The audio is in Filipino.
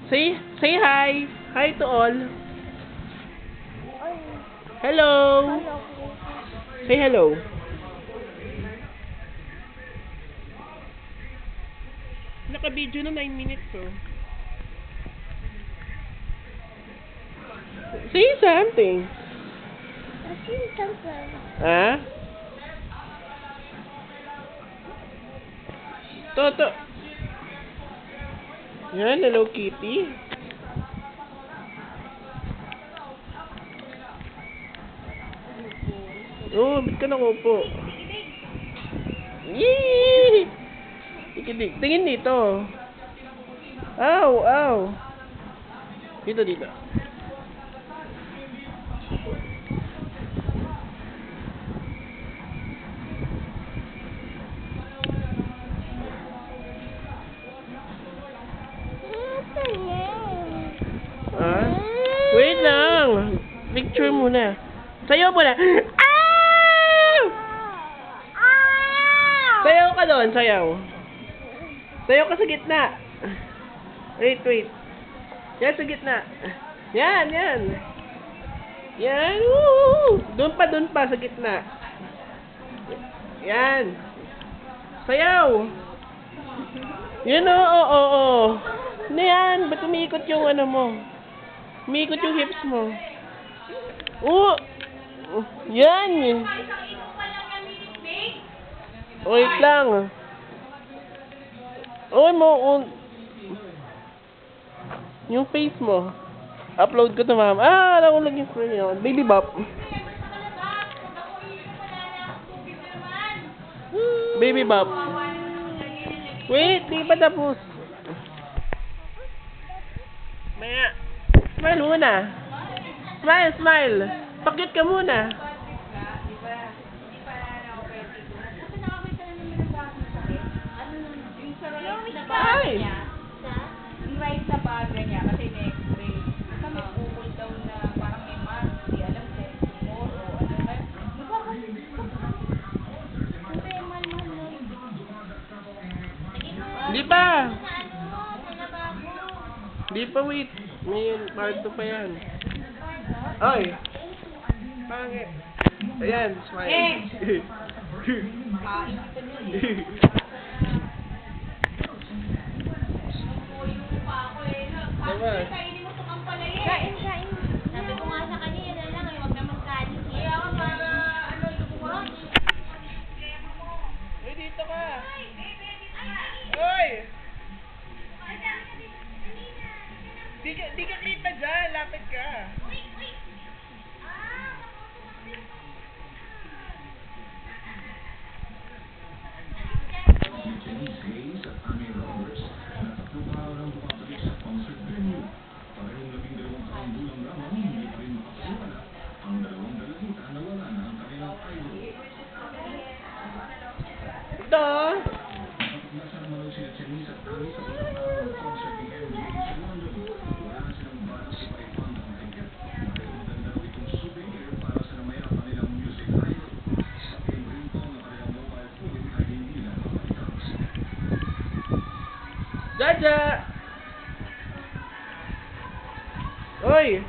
Say hi. Hi to all. Hello. Say hello. Naka-video na 9 minutes oh. Say something. Ah? Toto. Yan, Hello Kitty. Oh, ba't ka nakupo? Yee! Ikidig. Tingin dito. Ow, ow. Dito, dito. Ah? Wait lang. Picture muna. Sayaw muna. Ah! Sayaw ka doon, sayaw. Sayaw ka sa gitna. Wait, wait. Yan sa gitna. Yan, yan. Yan. Woo! Doon pa sa gitna. Yan. Sayaw. Yan oo. Ano yan? Ba't umiikot yung ano mo? Umiikot yung hips mo. Oo. Yan. Wait lang. Yung face mo. Upload ko to, ma'am. Nakulag yung screen yun. Baby bop. Baby bop. Wait, di pa tapos. Maya. Smile muna. Smile. Pakit ka muna. Ay! Yung right sa baga niya, kasi may x-ray. Kasi may bukol daw na parang may mask. Di alam sa tumor o ano. Di pa. Di pa, wait. May part 2 pa yan. Oy! Pangit. Ayan, smile. Diba? Kain. Sabi ko nga sa kanya, yan na lang, huwag na magkanin. Kaya ka para ano, lumuha. Uy, dito ka. Uy! Di ka kita dyan, lapit ka. Ito. Jaja! Oy!